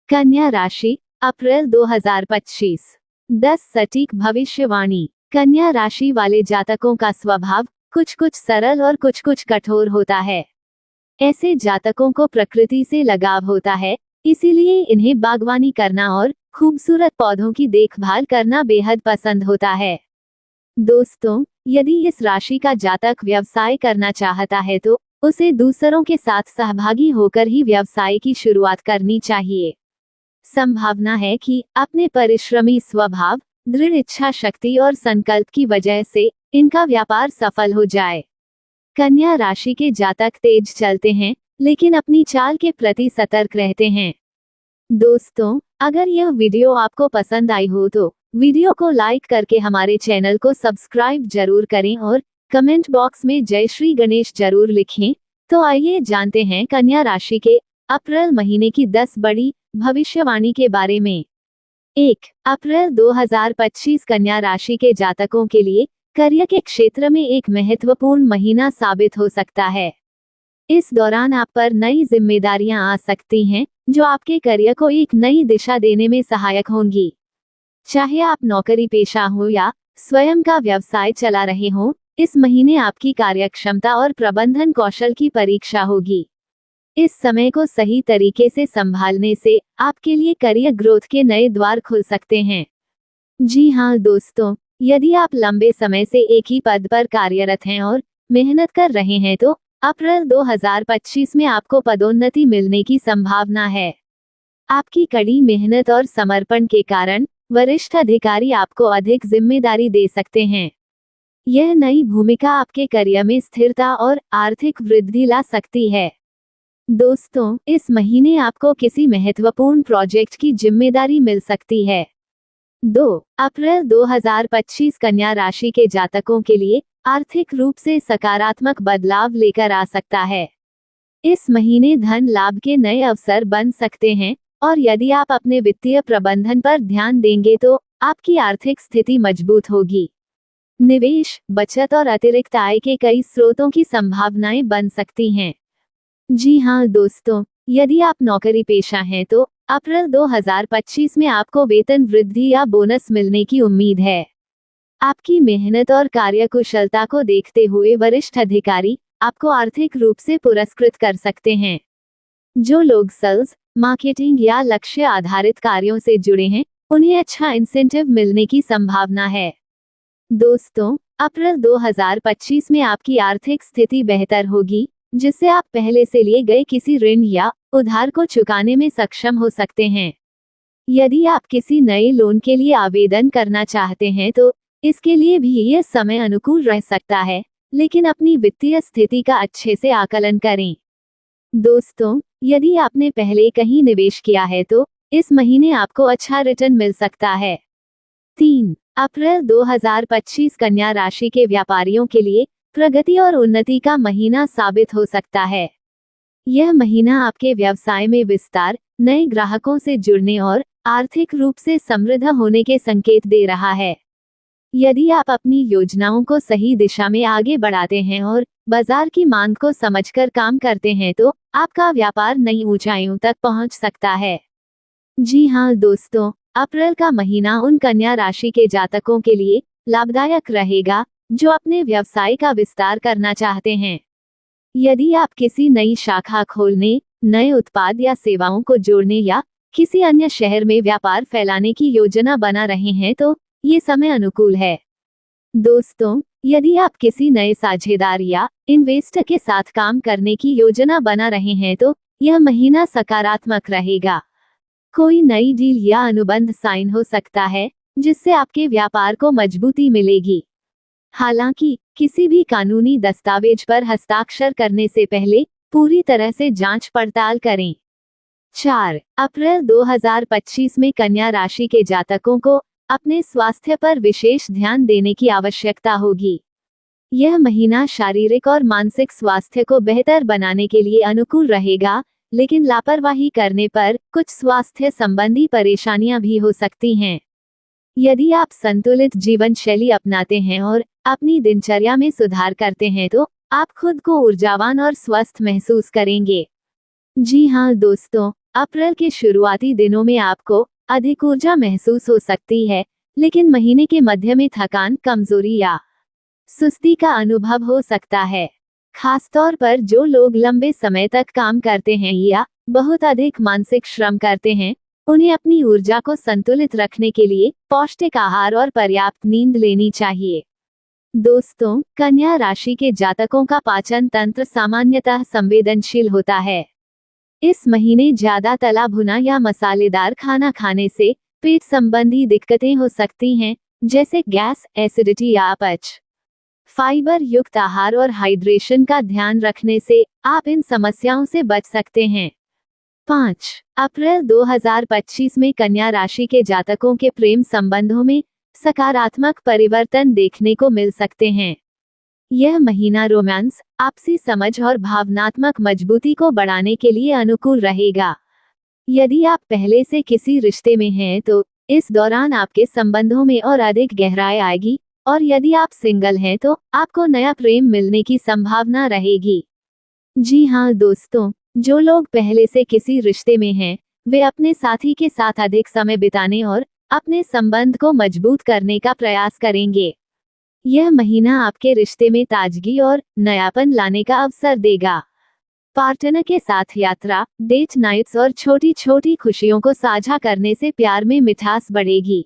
कन्या राशि, अप्रैल 2025। 10 सटीक भविष्यवाणी। कन्या राशि वाले जातकों का स्वभाव कुछ कुछ सरल और कुछ कुछ कठोर होता है। ऐसे जातकों को प्रकृति से लगाव होता है, इसीलिए इन्हें बागवानी करना और खूबसूरत पौधों की देखभाल करना बेहद पसंद होता है। दोस्तों, यदि इस राशि का जातक व्यवसाय करना चाहता है तो उसे दूसरों के साथ सहभागी होकर ही व्यवसाय की शुरुआत करनी चाहिए। संभावना है कि अपने परिश्रमी स्वभाव, दृढ़ इच्छा शक्ति और संकल्प की वजह से इनका व्यापार सफल हो जाए। कन्या राशि के जातक तेज चलते हैं, लेकिन अपनी चाल के प्रति सतर्क रहते हैं। दोस्तों, अगर यह वीडियो आपको पसंद आई हो तो वीडियो को लाइक करके हमारे चैनल को सब्सक्राइब जरूर करें और कमेंट बॉक्स में जय श्री गणेश जरूर लिखें। तो आइए जानते हैं कन्या राशि के अप्रैल महीने की 10 बड़ी भविष्यवाणी के बारे में। 1 अप्रैल 2025 कन्या राशि के जातकों के लिए करियर के क्षेत्र में एक महत्वपूर्ण महीना साबित हो सकता है। इस दौरान आप पर नई जिम्मेदारियां आ सकती हैं, जो आपके करियर को एक नई दिशा देने में सहायक होंगी। चाहे आप नौकरी पेशा हो या स्वयं का व्यवसाय चला रहे हो, इस महीने आपकी कार्यक्षमता और प्रबंधन कौशल की परीक्षा होगी। इस समय को सही तरीके से संभालने से आपके लिए करियर ग्रोथ के नए द्वार खुल सकते हैं। जी हाँ दोस्तों, यदि आप लंबे समय से एक ही पद पर कार्यरत हैं और मेहनत कर रहे हैं तो अप्रैल 2025 में आपको पदोन्नति मिलने की संभावना है। आपकी कड़ी मेहनत और समर्पण के कारण वरिष्ठ अधिकारी आपको अधिक जिम्मेदारी दे सकते हैं। यह नई भूमिका आपके करियर में स्थिरता और आर्थिक वृद्धि ला सकती है। दोस्तों, इस महीने आपको किसी महत्वपूर्ण प्रोजेक्ट की जिम्मेदारी मिल सकती है। 2 अप्रैल 2025 कन्या राशि के जातकों के लिए आर्थिक रूप से सकारात्मक बदलाव लेकर आ सकता है। इस महीने धन लाभ के नए अवसर बन सकते हैं और यदि आप अपने वित्तीय प्रबंधन पर ध्यान देंगे तो आपकी आर्थिक स्थिति मजबूत होगी। निवेश, बचत और अतिरिक्त आय के कई स्रोतों की संभावनाएं बन सकती हैं। जी हाँ दोस्तों, यदि आप नौकरी पेशा हैं तो अप्रैल 2025 में आपको वेतन वृद्धि या बोनस मिलने की उम्मीद है। आपकी मेहनत और कार्यकुशलता को देखते हुए वरिष्ठ अधिकारी आपको आर्थिक रूप से पुरस्कृत कर सकते हैं। जो लोग सेल्स, मार्केटिंग या लक्ष्य आधारित कार्यों से जुड़े हैं, उन्हें अच्छा इंसेंटिव मिलने की संभावना है। दोस्तों, अप्रैल 2025 में आपकी आर्थिक स्थिति बेहतर होगी, जिससे आप पहले से लिए गए किसी ऋण या उधार को चुकाने में सक्षम हो सकते हैं। यदि आप किसी नए लोन के लिए आवेदन करना चाहते हैं तो इसके लिए भी यह समय अनुकूल रह सकता है, लेकिन अपनी वित्तीय स्थिति का अच्छे से आकलन करें। दोस्तों, यदि आपने पहले कहीं निवेश किया है तो इस महीने आपको अच्छा रिटर्न मिल सकता है। 3 अप्रैल 2025 कन्या राशि के व्यापारियों के लिए प्रगति और उन्नति का महीना साबित हो सकता है। यह महीना आपके व्यवसाय में विस्तार, नए ग्राहकों से जुड़ने और आर्थिक रूप से समृद्ध होने के संकेत दे रहा है। यदि आप अपनी योजनाओं को सही दिशा में आगे बढ़ाते हैं और बाजार की मांग को समझकर काम करते हैं तो आपका व्यापार नई ऊंचाइयों तक पहुंच सकता है। जी हाँ दोस्तों, अप्रैल का महीना उन कन्या राशि के जातकों के लिए लाभदायक रहेगा जो अपने व्यवसाय का विस्तार करना चाहते हैं। यदि आप किसी नई शाखा खोलने, नए उत्पाद या सेवाओं को जोड़ने या किसी अन्य शहर में व्यापार फैलाने की योजना बना रहे हैं तो ये समय अनुकूल है। दोस्तों, यदि आप किसी नए साझेदार या इन्वेस्टर के साथ काम करने की योजना बना रहे हैं तो यह महीना सकारात्मक रहेगा। कोई नई डील या अनुबंध साइन हो सकता है, जिससे आपके व्यापार को मजबूती मिलेगी। हालांकि किसी भी कानूनी दस्तावेज पर हस्ताक्षर करने से पहले पूरी तरह से जांच पड़ताल करें। 4 अप्रैल 2025 में कन्या राशि के जातकों को अपने स्वास्थ्य पर विशेष ध्यान देने की आवश्यकता होगी। यह महीना शारीरिक और मानसिक स्वास्थ्य को बेहतर बनाने के लिए अनुकूल रहेगा, लेकिन लापरवाही करने पर कुछ स्वास्थ्य संबंधी परेशानियां भी हो सकती हैं। यदि आप संतुलित जीवन शैली अपनाते हैं और अपनी दिनचर्या में सुधार करते हैं तो आप खुद को ऊर्जावान और स्वस्थ महसूस करेंगे। जी हाँ दोस्तों, अप्रैल के शुरुआती दिनों में आपको अधिक ऊर्जा महसूस हो सकती है, लेकिन महीने के मध्य में थकान, कमजोरी या सुस्ती का अनुभव हो सकता है। खासतौर पर जो लोग लंबे समय तक काम करते हैं या बहुत अधिक मानसिक श्रम करते हैं, उन्हें अपनी ऊर्जा को संतुलित रखने के लिए पौष्टिक आहार और पर्याप्त नींद लेनी चाहिए। दोस्तों, कन्या राशि के जातकों का पाचन तंत्र सामान्यतः संवेदनशील होता है। इस महीने ज्यादा तला भुना या मसालेदार खाना खाने से पेट संबंधी दिक्कतें हो सकती हैं, जैसे गैस, एसिडिटी या अपच। फाइबर युक्त आहार और हाइड्रेशन का ध्यान रखने से आप इन समस्याओं से बच सकते हैं। 5 अप्रैल 2025 में कन्या राशि के जातकों के प्रेम संबंधों में सकारात्मक परिवर्तन देखने को मिल सकते हैं। यह महीना रोमांस, आपसी समझ और भावनात्मक मजबूती को बढ़ाने के लिए अनुकूल रहेगा। यदि आप पहले से किसी रिश्ते में हैं तो इस दौरान आपके संबंधों में और अधिक गहराई आएगी, और यदि आप सिंगल हैं तो आपको नया प्रेम मिलने की संभावना रहेगी। जी हाँ दोस्तों, जो लोग पहले से किसी रिश्ते में हैं, वे अपने साथी के साथ अधिक समय बिताने और अपने संबंध को मजबूत करने का प्रयास करेंगे। यह महीना आपके रिश्ते में ताजगी और नयापन लाने का अवसर देगा। पार्टनर के साथ यात्रा, डेट नाइट्स और छोटी छोटी खुशियों को साझा करने से प्यार में मिठास बढ़ेगी।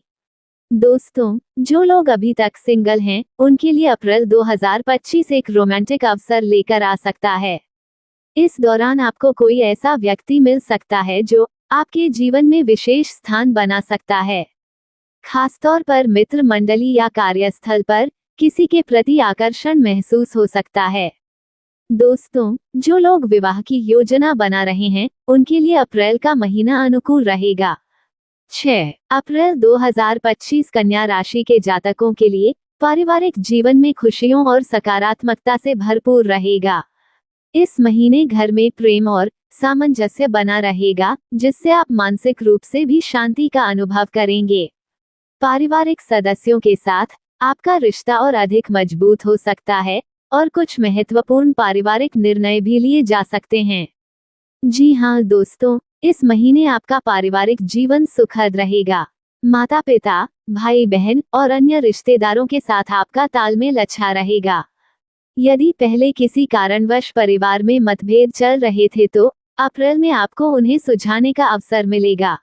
दोस्तों, जो लोग अभी तक सिंगल हैं, उनके लिए अप्रैल 2025 एक रोमांटिक अवसर लेकर आ सकता है। इस दौरान आपको कोई ऐसा व्यक्ति मिल सकता है जो आपके जीवन में विशेष स्थान बना सकता है। खासतौर पर मित्र मंडली या कार्यस्थल पर किसी के प्रति आकर्षण महसूस हो सकता है। दोस्तों, जो लोग विवाह की योजना बना रहे हैं, उनके लिए अप्रैल का महीना अनुकूल रहेगा। 6 अप्रैल 2025 कन्या राशि के जातकों के लिए पारिवारिक जीवन में खुशियों और सकारात्मकता से भरपूर रहेगा। इस महीने घर में प्रेम और सामंजस्य बना रहेगा, जिससे आप मानसिक रूप से भी शांति का अनुभव करेंगे। पारिवारिक सदस्यों के साथ आपका रिश्ता और अधिक मजबूत हो सकता है और कुछ महत्वपूर्ण पारिवारिक निर्णय भी लिए जा सकते हैं। जी हाँ दोस्तों, इस महीने आपका पारिवारिक जीवन सुखद रहेगा। माता पिता, भाई बहन और अन्य रिश्तेदारों के साथ आपका तालमेल अच्छा रहेगा। यदि पहले किसी कारणवश परिवार में मतभेद चल रहे थे तो अप्रैल में आपको उन्हें सुलझाने का अवसर मिलेगा।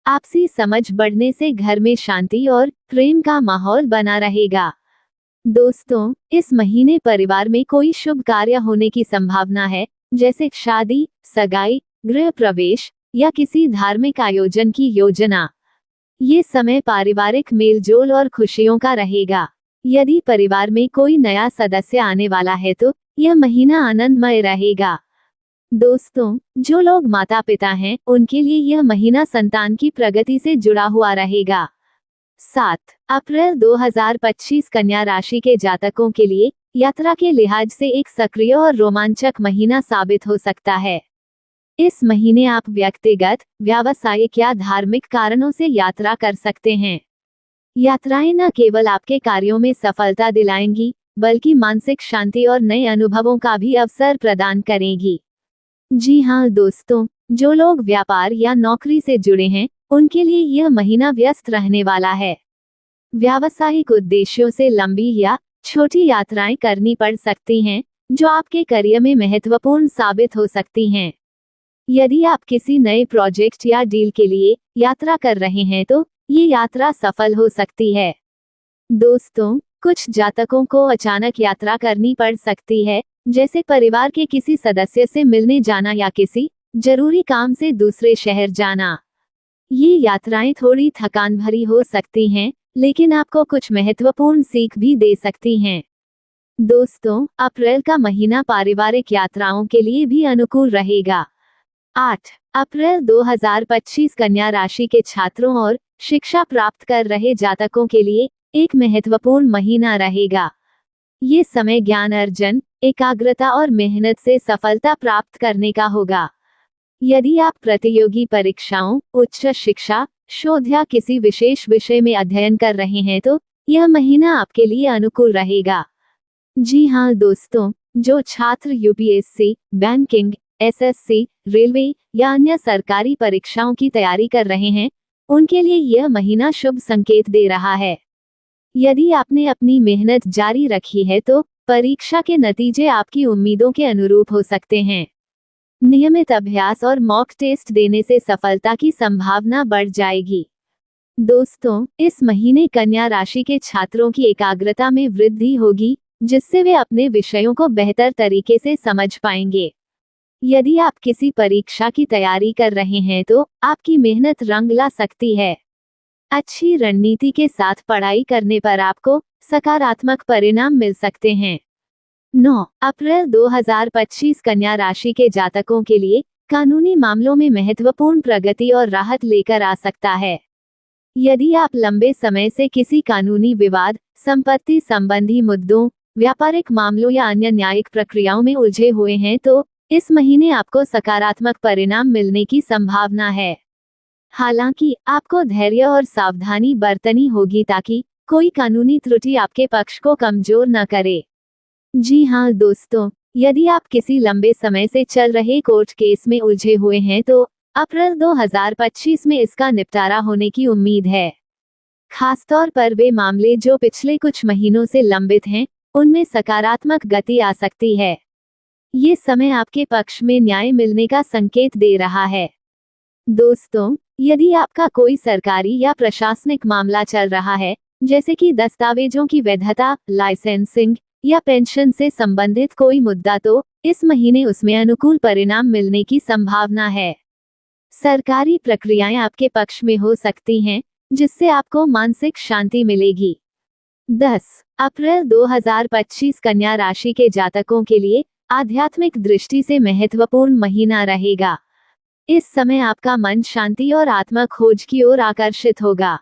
आपसी समझ बढ़ने से घर में शांति और प्रेम का माहौल बना रहेगा। दोस्तों, इस महीने परिवार में कोई शुभ कार्य होने की संभावना है, जैसे शादी, सगाई, गृह प्रवेश या किसी धार्मिक आयोजन की योजना। ये समय पारिवारिक मेलजोल और खुशियों का रहेगा। यदि परिवार में कोई नया सदस्य आने वाला है तो यह महीना आनंदमय रहेगा। दोस्तों, जो लोग माता पिता हैं, उनके लिए यह महीना संतान की प्रगति से जुड़ा हुआ रहेगा। 7 अप्रैल 2025 कन्या राशि के जातकों के लिए यात्रा के लिहाज से एक सक्रिय और रोमांचक महीना साबित हो सकता है। इस महीने आप व्यक्तिगत, व्यावसायिक या धार्मिक कारणों से यात्रा कर सकते हैं। यात्राएं न केवल आपके कार्यों में सफलता दिलाएंगी, बल्कि मानसिक शांति और नए अनुभवों का भी अवसर प्रदान करेंगी। जी हाँ दोस्तों, जो लोग व्यापार या नौकरी से जुड़े हैं, उनके लिए यह महीना व्यस्त रहने वाला है। व्यावसायिक उद्देश्यों से लंबी या छोटी यात्राएं करनी पड़ सकती हैं, जो आपके करियर में महत्वपूर्ण साबित हो सकती हैं। यदि आप किसी नए प्रोजेक्ट या डील के लिए यात्रा कर रहे हैं तो ये यात्रा सफल हो सकती है। दोस्तों, कुछ जातकों को अचानक यात्रा करनी पड़ सकती है, जैसे परिवार के किसी सदस्य से मिलने जाना या किसी जरूरी काम से दूसरे शहर जाना। ये यात्राएं थोड़ी थकान भरी हो सकती हैं, लेकिन आपको कुछ महत्वपूर्ण सीख भी दे सकती हैं। दोस्तों, अप्रैल का महीना पारिवारिक यात्राओं के लिए भी अनुकूल रहेगा। 8 अप्रैल 2025 कन्या राशि के छात्रों और शिक्षा प्राप्त कर रहे जातकों के लिए एक महत्वपूर्ण महीना रहेगा। ये समय ज्ञान अर्जन, एकाग्रता और मेहनत से सफलता प्राप्त करने का होगा। यदि आप प्रतियोगी परीक्षाओं, उच्च शिक्षा, शोध या किसी विशेष विषय में अध्ययन कर रहे हैं तो यह महीना आपके लिए अनुकूल रहेगा। जी हाँ दोस्तों, जो छात्र यूपीएससी, बैंकिंग, एसएससी, रेलवे या अन्य सरकारी परीक्षाओं की तैयारी कर रहे हैं, उनके लिए यह महीना शुभ संकेत दे रहा है। यदि आपने अपनी मेहनत जारी रखी है तो परीक्षा के नतीजे आपकी उम्मीदों के अनुरूप हो सकते हैं। नियमित अभ्यास और मॉक टेस्ट देने से सफलता की संभावना बढ़ जाएगी। दोस्तों, इस महीने कन्या राशि के छात्रों की एकाग्रता में वृद्धि होगी, जिससे वे अपने विषयों को बेहतर तरीके से समझ पाएंगे। यदि आप किसी परीक्षा की तैयारी कर रहे हैं तो आपकी मेहनत रंग ला सकती है। अच्छी रणनीति के साथ पढ़ाई करने पर आपको सकारात्मक परिणाम मिल सकते हैं। 9 अप्रैल 2025 कन्या राशि के जातकों के लिए कानूनी मामलों में महत्वपूर्ण प्रगति और राहत लेकर आ सकता है। यदि आप लंबे समय से किसी कानूनी विवाद, संपत्ति संबंधी मुद्दों, व्यापारिक मामलों या अन्य न्यायिक प्रक्रियाओं में उलझे हुए हैं तो इस महीने आपको सकारात्मक परिणाम मिलने की संभावना है। हालांकि आपको धैर्य और सावधानी बरतनी होगी ताकि कोई कानूनी त्रुटि आपके पक्ष को कमजोर न करे। जी हाँ दोस्तों, यदि आप किसी लंबे समय से चल रहे कोर्ट केस में उलझे हुए हैं तो अप्रैल 2025 में इसका निपटारा होने की उम्मीद है। खासतौर पर वे मामले जो पिछले कुछ महीनों से लंबित हैं, उनमें सकारात्मक गति आ सकती है। ये समय आपके पक्ष में न्याय मिलने का संकेत दे रहा है। दोस्तों, यदि आपका कोई सरकारी या प्रशासनिक मामला चल रहा है, जैसे कि दस्तावेजों की वैधता, लाइसेंसिंग या पेंशन से संबंधित कोई मुद्दा, तो इस महीने उसमें अनुकूल परिणाम मिलने की संभावना है। सरकारी प्रक्रियाएं आपके पक्ष में हो सकती हैं, जिससे आपको मानसिक शांति मिलेगी। 10 अप्रैल 2025 कन्या राशि के जातकों के लिए आध्यात्मिक दृष्टि से महत्वपूर्ण महीना रहेगा। इस समय आपका मन शांति और आत्म खोज की ओर आकर्षित होगा।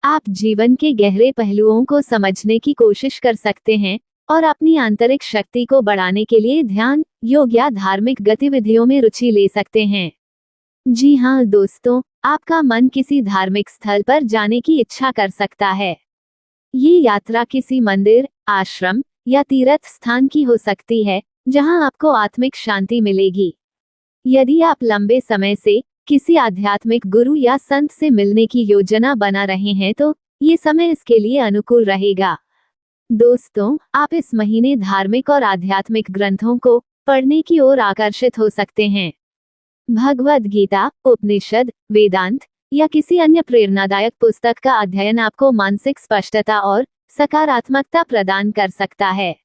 आप जीवन के गहरे पहलुओं को समझने की कोशिश कर सकते हैं और अपनी आंतरिक शक्ति को बढ़ाने के लिए ध्यान, योग या धार्मिक गतिविधियों में रुचि ले सकते हैं। जी हाँ दोस्तों, आपका मन किसी धार्मिक स्थल पर जाने की इच्छा कर सकता है। ये यात्रा किसी मंदिर, आश्रम या तीर्थ स्थान की हो सकती है, जहां आपको आत्मिक शांति मिलेगी। यदि आप लंबे समय से किसी आध्यात्मिक गुरु या संत से मिलने की योजना बना रहे हैं तो ये समय इसके लिए अनुकूल रहेगा। दोस्तों, आप इस महीने धार्मिक और आध्यात्मिक ग्रंथों को पढ़ने की ओर आकर्षित हो सकते हैं। भगवद गीता, उपनिषद, वेदांत या किसी अन्य प्रेरणादायक पुस्तक का अध्ययन आपको मानसिक स्पष्टता और सकारात्मकता प्रदान कर सकता है।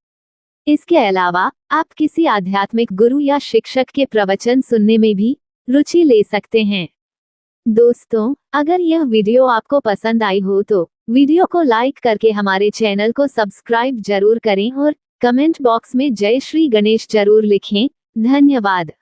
इसके अलावा आप किसी आध्यात्मिक गुरु या शिक्षक के प्रवचन सुनने में भी रुचि ले सकते हैं। दोस्तों, अगर यह वीडियो आपको पसंद आई हो तो वीडियो को लाइक करके हमारे चैनल को सब्सक्राइब जरूर करें और कमेंट बॉक्स में जय श्री गणेश जरूर लिखें। धन्यवाद।